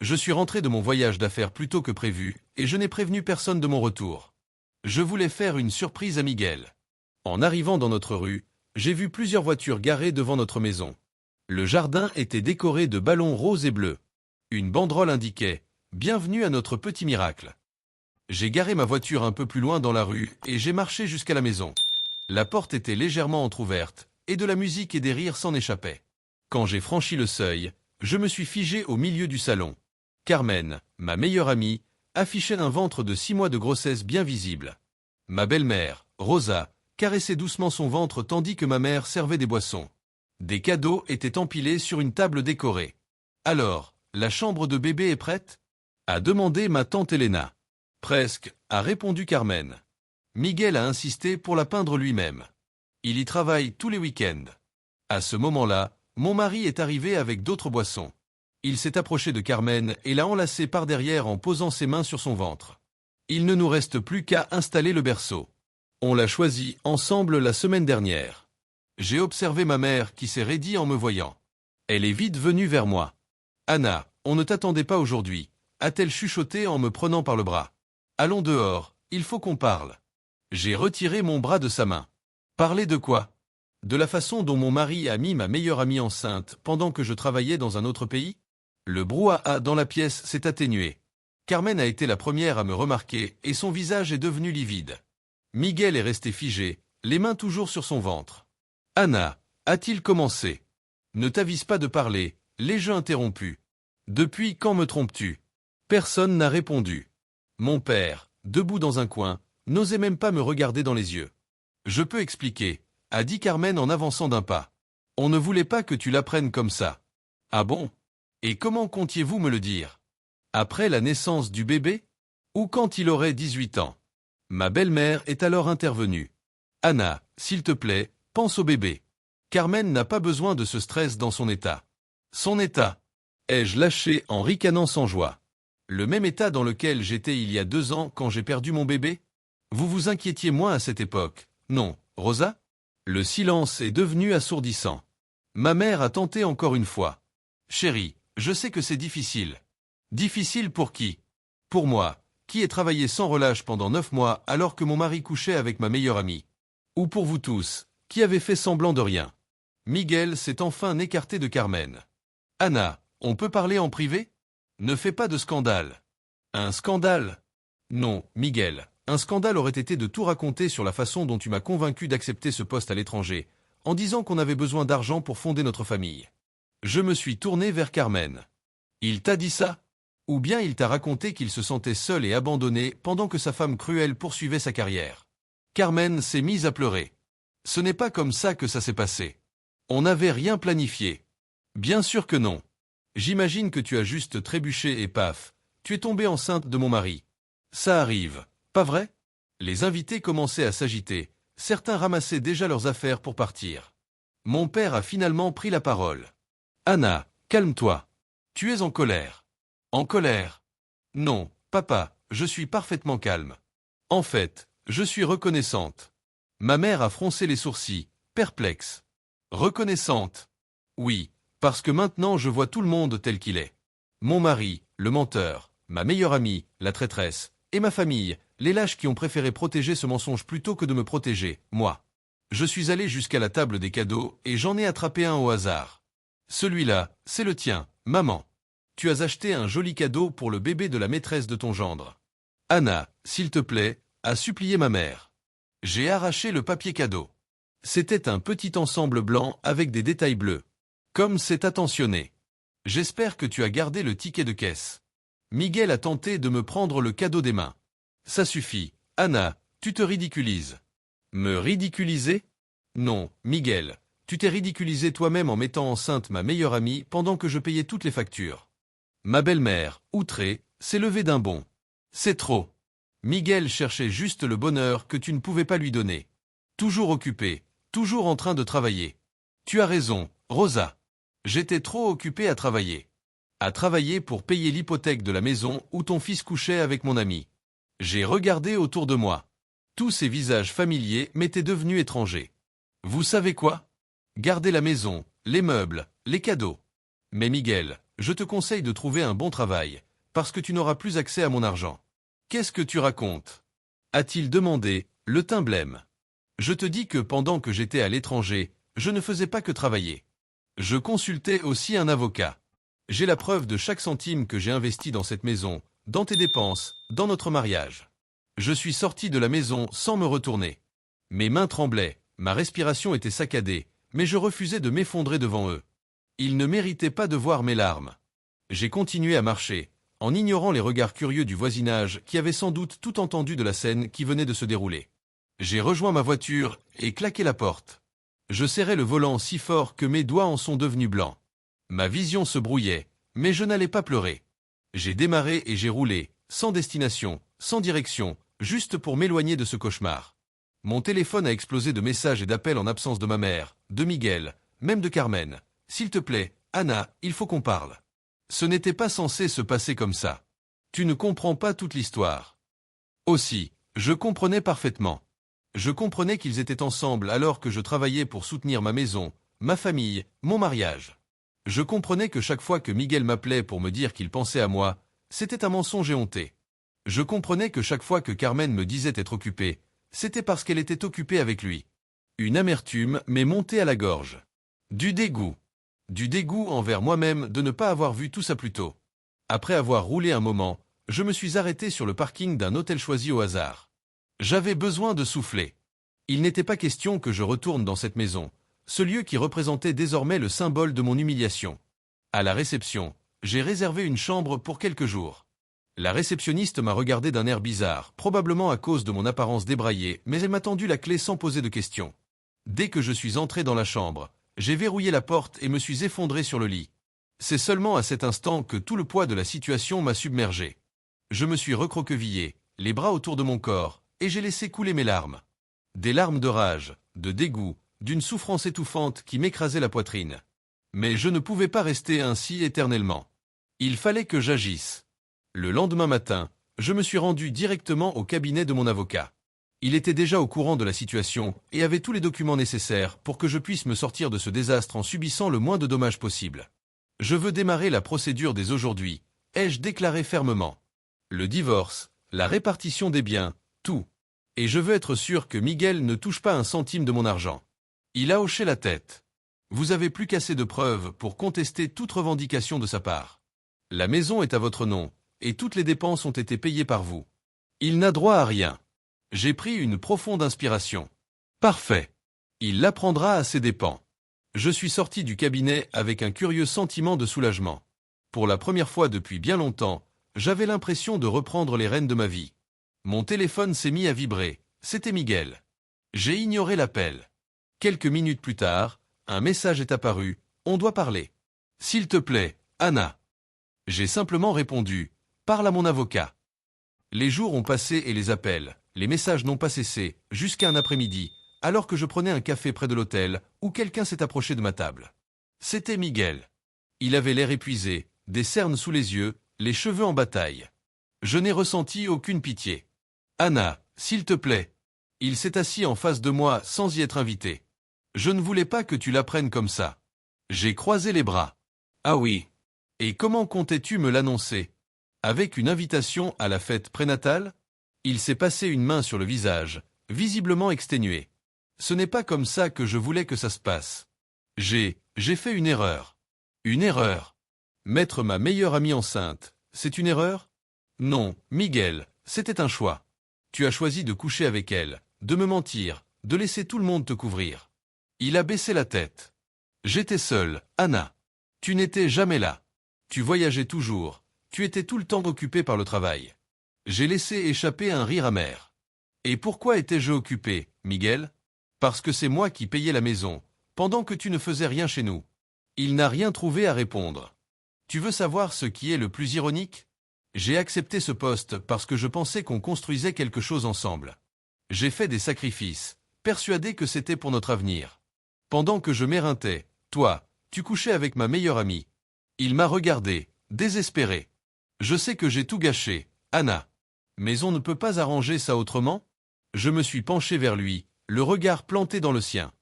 Je suis rentré de mon voyage d'affaires plus tôt que prévu, et je n'ai prévenu personne de mon retour. Je voulais faire une surprise à Miguel. En arrivant dans notre rue, j'ai vu plusieurs voitures garées devant notre maison. Le jardin était décoré de ballons roses et bleus. Une banderole indiquait « Bienvenue à notre petit miracle ». J'ai garé ma voiture un peu plus loin dans la rue et j'ai marché jusqu'à la maison. La porte était légèrement entr'ouverte, et de la musique et des rires s'en échappaient. Quand j'ai franchi le seuil, je me suis figé au milieu du salon. Carmen, ma meilleure amie, affichait un ventre de 6 mois de grossesse bien visible. Ma belle-mère, Rosa, caressait doucement son ventre tandis que ma mère servait des boissons. Des cadeaux étaient empilés sur une table décorée. « Alors, la chambre de bébé est prête ?» a demandé ma tante Elena. « Presque », a répondu Carmen. Miguel a insisté pour la peindre lui-même. Il y travaille tous les week-ends. À ce moment-là, mon mari est arrivé avec d'autres boissons. Il s'est approché de Carmen et l'a enlacée par derrière en posant ses mains sur son ventre. Il ne nous reste plus qu'à installer le berceau. On l'a choisi ensemble la semaine dernière. J'ai observé ma mère qui s'est raidie en me voyant. Elle est vite venue vers moi. « Anna, on ne t'attendait pas aujourd'hui », a-t-elle chuchoté en me prenant par le bras. « Allons dehors, il faut qu'on parle. » J'ai retiré mon bras de sa main. « Parler de quoi ? De la façon dont mon mari a mis ma meilleure amie enceinte pendant que je travaillais dans un autre pays ? » Le brouhaha dans la pièce s'est atténué. Carmen a été la première à me remarquer et son visage est devenu livide. Miguel est resté figé, les mains toujours sur son ventre. « Anna, a-t-il commencé ? Ne t'avise pas de parler, les jeux interrompus. Depuis quand me trompes-tu ? » Personne n'a répondu. Mon père, debout dans un coin, n'osait même pas me regarder dans les yeux. « Je peux expliquer », a dit Carmen en avançant d'un pas. « On ne voulait pas que tu l'apprennes comme ça. »« Ah bon ? Et comment comptiez-vous me le dire ? Après la naissance du bébé ? Ou quand il aurait 18 ans ?» Ma belle-mère est alors intervenue. « Anna, s'il te plaît, pense au bébé. Carmen n'a pas besoin de ce stress dans son état. » Son état ? Ai-je lâché en ricanant sans joie. Le même état dans lequel j'étais il y a 2 ans quand j'ai perdu mon bébé ? Vous vous inquiétiez moins à cette époque, non, Rosa ? Le silence est devenu assourdissant. Ma mère a tenté encore une fois. « Chérie, je sais que c'est difficile. » Difficile pour qui ? Pour moi, qui ai travaillé sans relâche pendant 9 mois alors que mon mari couchait avec ma meilleure amie. Ou pour vous tous, qui avez fait semblant de rien. Miguel s'est enfin écarté de Carmen. « Anna, on peut parler en privé ? Ne fais pas de scandale. » Un scandale ? Non, Miguel, un scandale aurait été de tout raconter sur la façon dont tu m'as convaincu d'accepter ce poste à l'étranger, en disant qu'on avait besoin d'argent pour fonder notre famille. Je me suis tourné vers Carmen. Il t'a dit ça ? Ou bien il t'a raconté qu'il se sentait seul et abandonné pendant que sa femme cruelle poursuivait sa carrière. Carmen s'est mise à pleurer. Ce n'est pas comme ça que ça s'est passé. On n'avait rien planifié. Bien sûr que non. J'imagine que tu as juste trébuché et paf, tu es tombée enceinte de mon mari. Ça arrive, pas vrai ? Les invités commençaient à s'agiter, certains ramassaient déjà leurs affaires pour partir. Mon père a finalement pris la parole. « Anna, calme-toi. Tu es en colère. » En colère ? Non, papa, je suis parfaitement calme. En fait, je suis reconnaissante. Ma mère a froncé les sourcils, perplexe. Reconnaissante ? Oui, parce que maintenant je vois tout le monde tel qu'il est. Mon mari, le menteur, ma meilleure amie, la traîtresse, et ma famille, les lâches qui ont préféré protéger ce mensonge plutôt que de me protéger, moi. Je suis allé jusqu'à la table des cadeaux et j'en ai attrapé un au hasard. Celui-là, c'est le tien, maman. Tu as acheté un joli cadeau pour le bébé de la maîtresse de ton gendre. Anna, s'il te plaît, a supplié ma mère. J'ai arraché le papier cadeau. C'était un petit ensemble blanc avec des détails bleus. Comme c'est attentionné. J'espère que tu as gardé le ticket de caisse. Miguel a tenté de me prendre le cadeau des mains. Ça suffit, Anna, tu te ridiculises. Me ridiculiser ? Non, Miguel, tu t'es ridiculisé toi-même en mettant enceinte ma meilleure amie pendant que je payais toutes les factures. Ma belle-mère, outrée, s'est levée d'un bond. C'est trop. Miguel cherchait juste le bonheur que tu ne pouvais pas lui donner. Toujours occupé, toujours en train de travailler. Tu as raison, Rosa. J'étais trop occupé à travailler. À travailler pour payer l'hypothèque de la maison où ton fils couchait avec mon ami. J'ai regardé autour de moi. Tous ces visages familiers m'étaient devenus étrangers. Vous savez quoi ? Gardez la maison, les meubles, les cadeaux. Mais Miguel, je te conseille de trouver un bon travail, parce que tu n'auras plus accès à mon argent. Qu'est-ce que tu racontes? A-t-il demandé, le teint blême. Je te dis que pendant que j'étais à l'étranger, je ne faisais pas que travailler. Je consultais aussi un avocat. J'ai la preuve de chaque centime que j'ai investi dans cette maison, dans tes dépenses, dans notre mariage. Je suis sorti de la maison sans me retourner. Mes mains tremblaient, ma respiration était saccadée, mais je refusais de m'effondrer devant eux. Ils ne méritaient pas de voir mes larmes. J'ai continué à marcher, en ignorant les regards curieux du voisinage qui avait sans doute tout entendu de la scène qui venait de se dérouler. J'ai rejoint ma voiture et claqué la porte. Je serrais le volant si fort que mes doigts en sont devenus blancs. Ma vision se brouillait, mais je n'allais pas pleurer. J'ai démarré et j'ai roulé, sans destination, sans direction, juste pour m'éloigner de ce cauchemar. Mon téléphone a explosé de messages et d'appels en absence de ma mère, de Miguel, même de Carmen. « S'il te plaît, Anna, il faut qu'on parle. » Ce n'était pas censé se passer comme ça. Tu ne comprends pas toute l'histoire. Aussi, je comprenais parfaitement. Je comprenais qu'ils étaient ensemble alors que je travaillais pour soutenir ma maison, ma famille, mon mariage. Je comprenais que chaque fois que Miguel m'appelait pour me dire qu'il pensait à moi, c'était un mensonge éhonté. Je comprenais que chaque fois que Carmen me disait être occupée, c'était parce qu'elle était occupée avec lui. Une amertume m'est montée à la gorge. Du dégoût. Du dégoût envers moi-même de ne pas avoir vu tout ça plus tôt. Après avoir roulé un moment, je me suis arrêté sur le parking d'un hôtel choisi au hasard. J'avais besoin de souffler. Il n'était pas question que je retourne dans cette maison, ce lieu qui représentait désormais le symbole de mon humiliation. À la réception, j'ai réservé une chambre pour quelques jours. La réceptionniste m'a regardé d'un air bizarre, probablement à cause de mon apparence débraillée, mais elle m'a tendu la clé sans poser de questions. Dès que je suis entré dans la chambre, j'ai verrouillé la porte et me suis effondré sur le lit. C'est seulement à cet instant que tout le poids de la situation m'a submergé. Je me suis recroquevillé, les bras autour de mon corps, et j'ai laissé couler mes larmes. Des larmes de rage, de dégoût, d'une souffrance étouffante qui m'écrasait la poitrine. Mais je ne pouvais pas rester ainsi éternellement. Il fallait que j'agisse. Le lendemain matin, je me suis rendu directement au cabinet de mon avocat. Il était déjà au courant de la situation et avait tous les documents nécessaires pour que je puisse me sortir de ce désastre en subissant le moins de dommages possible. Je veux démarrer la procédure dès aujourd'hui, ai-je déclaré fermement. Le divorce, la répartition des biens, tout. Et je veux être sûr que Miguel ne touche pas un centime de mon argent. Il a hoché la tête. Vous avez plus qu'assez de preuves pour contester toute revendication de sa part. La maison est à votre nom, et toutes les dépenses ont été payées par vous. Il n'a droit à rien. J'ai pris une profonde inspiration. Parfait. Il l'apprendra à ses dépens. Je suis sorti du cabinet avec un curieux sentiment de soulagement. Pour la première fois depuis bien longtemps, j'avais l'impression de reprendre les rênes de ma vie. Mon téléphone s'est mis à vibrer, c'était Miguel. J'ai ignoré l'appel. Quelques minutes plus tard, un message est apparu, on doit parler. S'il te plaît, Anna. J'ai simplement répondu, parle à mon avocat. Les jours ont passé et les appels, les messages n'ont pas cessé, jusqu'à un après-midi, alors que je prenais un café près de l'hôtel, où quelqu'un s'est approché de ma table. C'était Miguel. Il avait l'air épuisé, des cernes sous les yeux, les cheveux en bataille. Je n'ai ressenti aucune pitié. Anna, s'il te plaît. Il s'est assis en face de moi sans y être invité. Je ne voulais pas que tu l'apprennes comme ça. J'ai croisé les bras. Ah oui. Et comment comptais-tu me l'annoncer? Avec une invitation à la fête prénatale? Il s'est passé une main sur le visage, visiblement exténué. Ce n'est pas comme ça que je voulais que ça se passe. J'ai fait une erreur. Une erreur. Mettre ma meilleure amie enceinte, c'est une erreur? Non, Miguel, c'était un choix. Tu as choisi de coucher avec elle, de me mentir, de laisser tout le monde te couvrir. Il a baissé la tête. J'étais seul, Anna. Tu n'étais jamais là. Tu voyageais toujours, tu étais tout le temps occupé par le travail. J'ai laissé échapper un rire amer. Et pourquoi étais-je occupé, Miguel? Parce que c'est moi qui payais la maison, pendant que tu ne faisais rien chez nous. Il n'a rien trouvé à répondre. Tu veux savoir ce qui est le plus ironique? J'ai accepté ce poste parce que je pensais qu'on construisait quelque chose ensemble. J'ai fait des sacrifices, persuadé que c'était pour notre avenir. Pendant que je m'éreintais, toi, tu couchais avec ma meilleure amie. Il m'a regardé, désespéré. Je sais que j'ai tout gâché, Anna. Mais on ne peut pas arranger ça autrement? Je me suis penché vers lui, le regard planté dans le sien.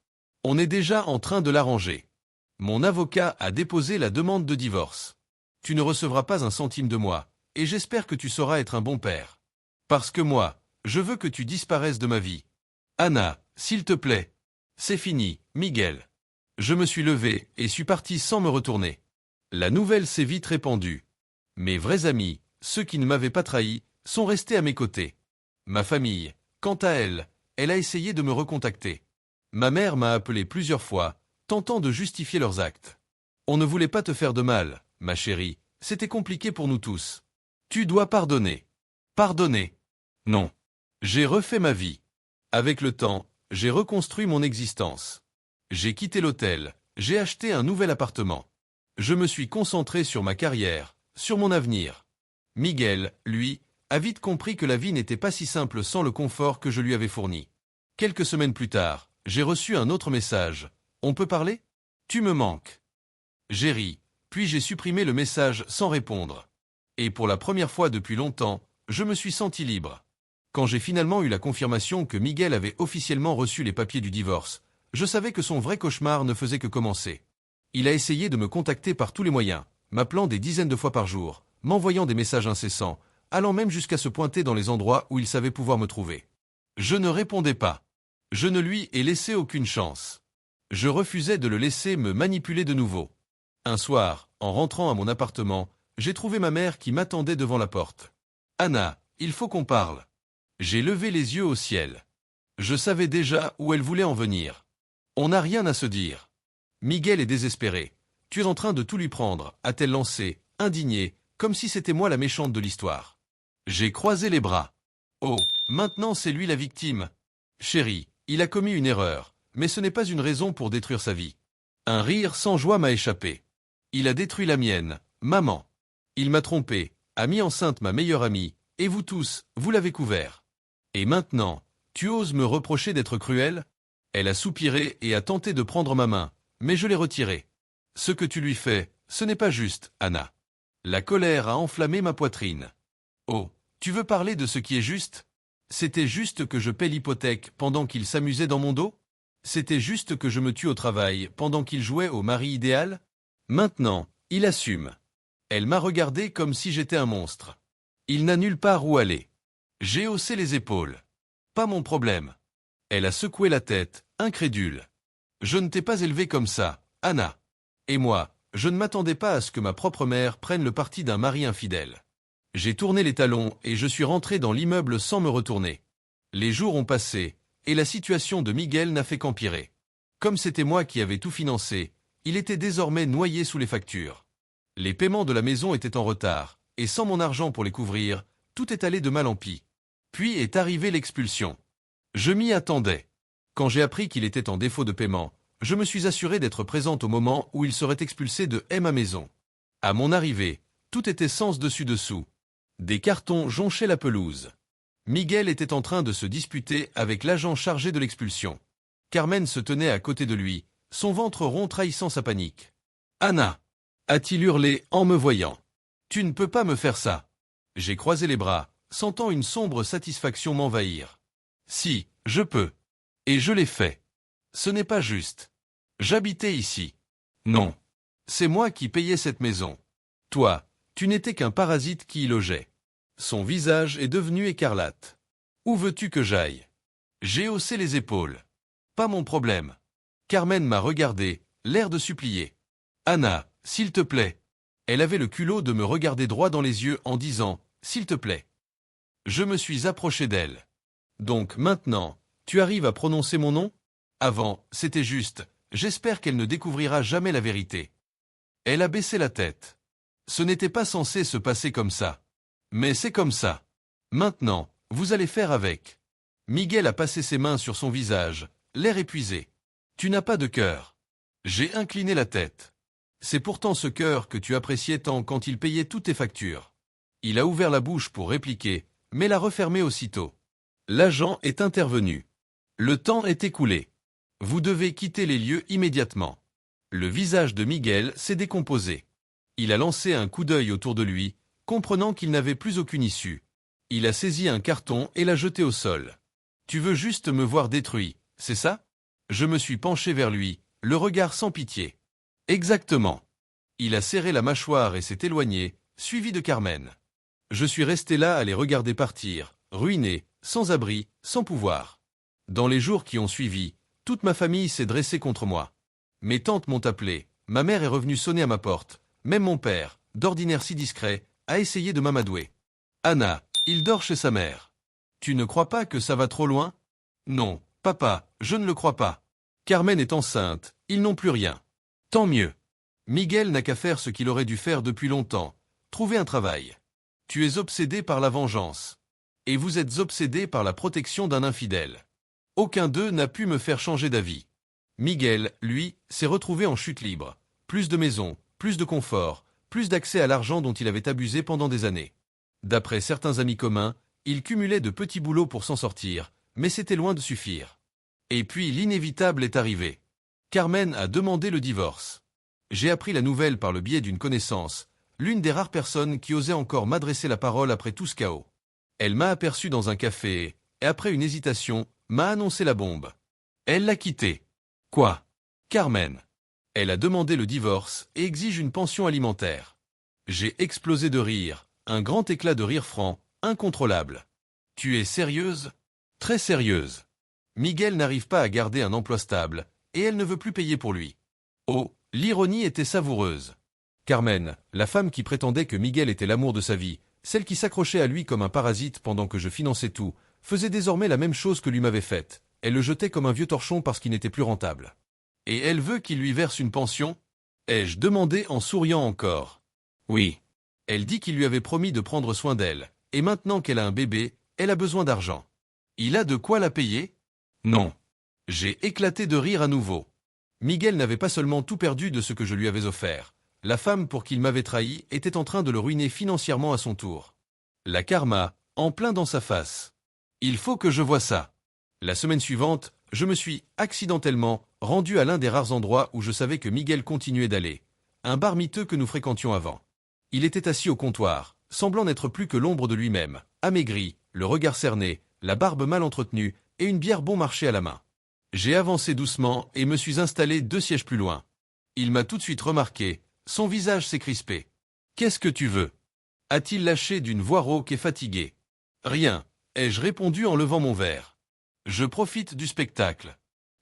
On est déjà en train de l'arranger. Mon avocat a déposé la demande de divorce. tu ne recevras pas un centime de moi, et j'espère que tu sauras être un bon père. Parce que moi, je veux que tu disparaisses de ma vie. Anna, s'il te plaît. C'est fini, Miguel. Je me suis levé et suis parti sans me retourner. La nouvelle s'est vite répandue. Mes vrais amis, ceux qui ne m'avaient pas trahi, sont restés à mes côtés. Ma famille, quant à elle, elle a essayé de me recontacter. Ma mère m'a appelé plusieurs fois, tentant de justifier leurs actes. On ne voulait pas te faire de mal, ma chérie, c'était compliqué pour nous tous. Tu dois pardonner. Pardonner. Non. J'ai refait ma vie. Avec le temps, j'ai reconstruit mon existence. J'ai quitté l'hôtel, j'ai acheté un nouvel appartement. Je me suis concentré sur ma carrière, sur mon avenir. Miguel, lui, a vite compris que la vie n'était pas si simple sans le confort que je lui avais fourni. Quelques semaines plus tard, j'ai reçu un autre message. On peut parler? Tu me manques. J'ai ri, puis j'ai supprimé le message sans répondre. Et pour la première fois depuis longtemps, je me suis senti libre. Quand j'ai finalement eu la confirmation que Miguel avait officiellement reçu les papiers du divorce, je savais que son vrai cauchemar ne faisait que commencer. Il a essayé de me contacter par tous les moyens, m'appelant des dizaines de fois par jour, m'envoyant des messages incessants, allant même jusqu'à se pointer dans les endroits où il savait pouvoir me trouver. Je ne répondais pas. Je ne lui ai laissé aucune chance. Je refusais de le laisser me manipuler de nouveau. Un soir, en rentrant à mon appartement, j'ai trouvé ma mère qui m'attendait devant la porte. « Anna, il faut qu'on parle. » J'ai levé les yeux au ciel. Je savais déjà où elle voulait en venir. On n'a rien à se dire. Miguel est désespéré. Tu es en train de tout lui prendre, a-t-elle lancé, indignée, comme si c'était moi la méchante de l'histoire. J'ai croisé les bras. Oh, maintenant c'est lui la victime. Chérie, il a commis une erreur, mais ce n'est pas une raison pour détruire sa vie. Un rire sans joie m'a échappé. Il a détruit la mienne, maman. Il m'a trompé, a mis enceinte ma meilleure amie, et vous tous, vous l'avez couvert. Et maintenant, tu oses me reprocher d'être cruel? Elle a soupiré et a tenté de prendre ma main, mais je l'ai retirée. Ce que tu lui fais, ce n'est pas juste, Anna. La colère a enflammé ma poitrine. Oh, tu veux parler de ce qui est juste? C'était juste que je paie l'hypothèque pendant qu'il s'amusait dans mon dos? C'était juste que je me tue au travail pendant qu'il jouait au mari idéal? Maintenant, il assume. Elle m'a regardé comme si j'étais un monstre. Il n'a nulle part où aller. J'ai haussé les épaules. Pas mon problème. Elle a secoué la tête, incrédule. Je ne t'ai pas élevé comme ça, Anna. Et moi, je ne m'attendais pas à ce que ma propre mère prenne le parti d'un mari infidèle. J'ai tourné les talons et je suis rentré dans l'immeuble sans me retourner. Les jours ont passé, et la situation de Miguel n'a fait qu'empirer. Comme c'était moi qui avais tout financé, il était désormais noyé sous les factures. Les paiements de la maison étaient en retard, et sans mon argent pour les couvrir, tout est allé de mal en pis. Puis est arrivée l'expulsion. Je m'y attendais. Quand j'ai appris qu'il était en défaut de paiement, je me suis assuré d'être présente au moment où il serait expulsé de ma maison. À mon arrivée, tout était sens dessus dessous. Des cartons jonchaient la pelouse. Miguel était en train de se disputer avec l'agent chargé de l'expulsion. Carmen se tenait à côté de lui, son ventre rond trahissant sa panique. « Anna !» a-t-il hurlé en me voyant. « Tu ne peux pas me faire ça !» J'ai croisé les bras, sentant une sombre satisfaction m'envahir. « Si, je peux. Et je l'ai fait. Ce n'est pas juste. J'habitais ici. Non. C'est moi qui payais cette maison. Toi, tu n'étais qu'un parasite qui y logeait. » Son visage est devenu écarlate. « Où veux-tu que j'aille ?» J'ai haussé les épaules. « Pas mon problème. » Carmen m'a regardé, l'air de supplier. « Anna, s'il te plaît. » Elle avait le culot de me regarder droit dans les yeux en disant « S'il te plaît. » Je me suis approché d'elle. « Donc maintenant, tu arrives à prononcer mon nom? Avant, c'était juste. J'espère qu'elle ne découvrira jamais la vérité. » Elle a baissé la tête. Ce n'était pas censé se passer comme ça. Mais c'est comme ça. Maintenant, vous allez faire avec. Miguel a passé ses mains sur son visage, l'air épuisé. Tu n'as pas de cœur. J'ai incliné la tête. C'est pourtant ce cœur que tu appréciais tant quand il payait toutes tes factures. Il a ouvert la bouche pour répliquer, mais l'a refermée aussitôt. L'agent est intervenu. Le temps est écoulé. Vous devez quitter les lieux immédiatement. Le visage de Miguel s'est décomposé. Il a lancé un coup d'œil autour de lui, comprenant qu'il n'avait plus aucune issue. Il a saisi un carton et l'a jeté au sol. « Tu veux juste me voir détruit, c'est ça ?» Je me suis penché vers lui, le regard sans pitié. « Exactement. » Il a serré la mâchoire et s'est éloigné, suivi de Carmen. Je suis resté là à les regarder partir, ruiné, sans abri, sans pouvoir. Dans les jours qui ont suivi, toute ma famille s'est dressée contre moi. Mes tantes m'ont appelé, ma mère est revenue sonner à ma porte, même mon père, d'ordinaire si discret, a essayé de m'amadouer. Anna, il dort chez sa mère. Tu ne crois pas que ça va trop loin? Non, papa, je ne le crois pas. Carmen est enceinte, ils n'ont plus rien. Tant mieux. Miguel n'a qu'à faire ce qu'il aurait dû faire depuis longtemps, trouver un travail. Tu es obsédé par la vengeance. Et vous êtes obsédé par la protection d'un infidèle. Aucun d'eux n'a pu me faire changer d'avis. Miguel, lui, s'est retrouvé en chute libre. Plus de maisons, plus de confort, plus d'accès à l'argent dont il avait abusé pendant des années. D'après certains amis communs, il cumulait de petits boulots pour s'en sortir, mais c'était loin de suffire. Et puis l'inévitable est arrivé. Carmen a demandé le divorce. J'ai appris la nouvelle par le biais d'une connaissance, l'une des rares personnes qui osait encore m'adresser la parole après tout ce chaos. Elle m'a aperçu dans un café, et après une hésitation, m'a annoncé la bombe. Elle l'a quitté. Quoi? Carmen. Elle a demandé le divorce et exige une pension alimentaire. J'ai explosé de rire, un grand éclat de rire franc, incontrôlable. Tu es sérieuse? Très sérieuse. Miguel n'arrive pas à garder un emploi stable, et elle ne veut plus payer pour lui. Oh, l'ironie était savoureuse. Carmen, la femme qui prétendait que Miguel était l'amour de sa vie, celle qui s'accrochait à lui comme un parasite pendant que je finançais tout, faisait désormais la même chose que lui m'avait faite. Elle le jetait comme un vieux torchon parce qu'il n'était plus rentable. Et elle veut qu'il lui verse une pension? Ai-je demandé en souriant encore. Oui. Elle dit qu'il lui avait promis de prendre soin d'elle, et maintenant qu'elle a un bébé, elle a besoin d'argent. Il a de quoi la payer? Non. J'ai éclaté de rire à nouveau. Miguel n'avait pas seulement tout perdu de ce que je lui avais offert. La femme pour qui il m'avait trahi était en train de le ruiner financièrement à son tour. La karma, en plein dans sa face. Il faut que je voie ça. La semaine suivante, je me suis, accidentellement, rendu à l'un des rares endroits où je savais que Miguel continuait d'aller. Un bar miteux que nous fréquentions avant. Il était assis au comptoir, semblant n'être plus que l'ombre de lui-même, amaigri, le regard cerné, la barbe mal entretenue et une bière bon marché à la main. J'ai avancé doucement et me suis installé 2 sièges plus loin. Il m'a tout de suite remarqué, son visage s'est crispé. « Qu'est-ce que tu veux » a-t-il lâché d'une voix rauque et fatiguée. « Rien » ai-je répondu en levant mon verre. « Je profite du spectacle. »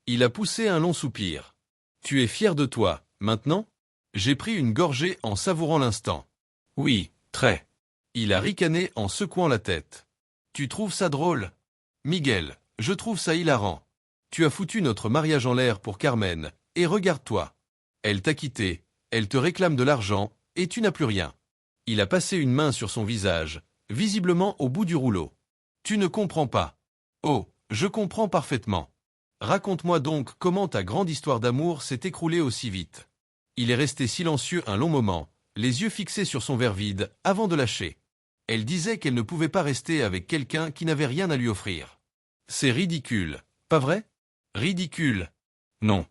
Il a poussé un long soupir. « Tu es fier de toi, maintenant » J'ai pris une gorgée en savourant l'instant. « Oui, très. » Il a ricané en secouant la tête. « Tu trouves ça drôle ?»« Miguel, je trouve ça hilarant. Tu as foutu notre mariage en l'air pour Carmen, et regarde-toi. Elle t'a quitté, elle te réclame de l'argent, et tu n'as plus rien. » Il a passé une main sur son visage, visiblement au bout du rouleau. « Tu ne comprends pas. »« Oh, je comprends parfaitement. Raconte-moi donc comment ta grande histoire d'amour s'est écroulée aussi vite. » Il est resté silencieux un long moment, les yeux fixés sur son verre vide, avant de lâcher. Elle disait qu'elle ne pouvait pas rester avec quelqu'un qui n'avait rien à lui offrir. C'est ridicule, pas vrai? Ridicule. Non.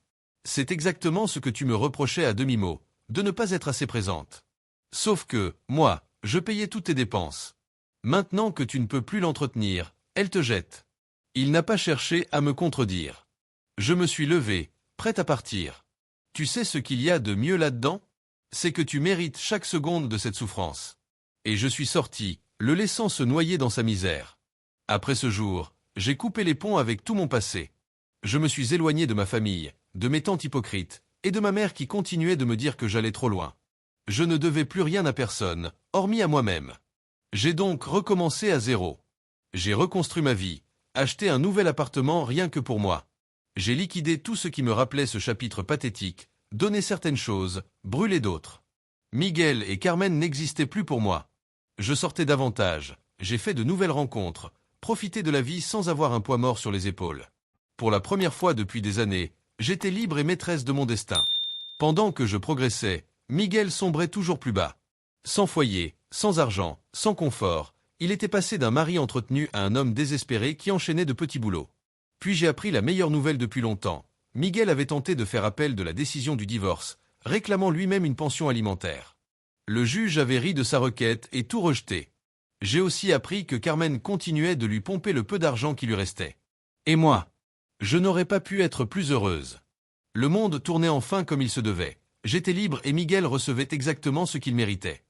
C'est exactement ce que tu me reprochais à demi-mot, de ne pas être assez présente. Sauf que, moi, je payais toutes tes dépenses. Maintenant que tu ne peux plus l'entretenir, elle te jette. Il n'a pas cherché à me contredire. Je me suis levé, prêt à partir. Tu sais ce qu'il y a de mieux là-dedans? C'est que tu mérites chaque seconde de cette souffrance. Et je suis sorti, le laissant se noyer dans sa misère. Après ce jour, j'ai coupé les ponts avec tout mon passé. Je me suis éloigné de ma famille, de mes tantes hypocrites, et de ma mère qui continuait de me dire que j'allais trop loin. Je ne devais plus rien à personne, hormis à moi-même. J'ai donc recommencé à zéro. J'ai reconstruit ma vie, acheté un nouvel appartement rien que pour moi. J'ai liquidé tout ce qui me rappelait ce chapitre pathétique, donné certaines choses, brûlé d'autres. Miguel et Carmen n'existaient plus pour moi. Je sortais davantage, j'ai fait de nouvelles rencontres, profité de la vie sans avoir un poids mort sur les épaules. Pour la première fois depuis des années, j'étais libre et maîtresse de mon destin. Pendant que je progressais, Miguel sombrait toujours plus bas. Sans foyer, sans argent, sans confort, il était passé d'un mari entretenu à un homme désespéré qui enchaînait de petits boulots. Puis j'ai appris la meilleure nouvelle depuis longtemps. Miguel avait tenté de faire appel de la décision du divorce, réclamant lui-même une pension alimentaire. Le juge avait ri de sa requête et tout rejeté. J'ai aussi appris que Carmen continuait de lui pomper le peu d'argent qui lui restait. Et moi, je n'aurais pas pu être plus heureuse. Le monde tournait enfin comme il se devait. J'étais libre et Miguel recevait exactement ce qu'il méritait.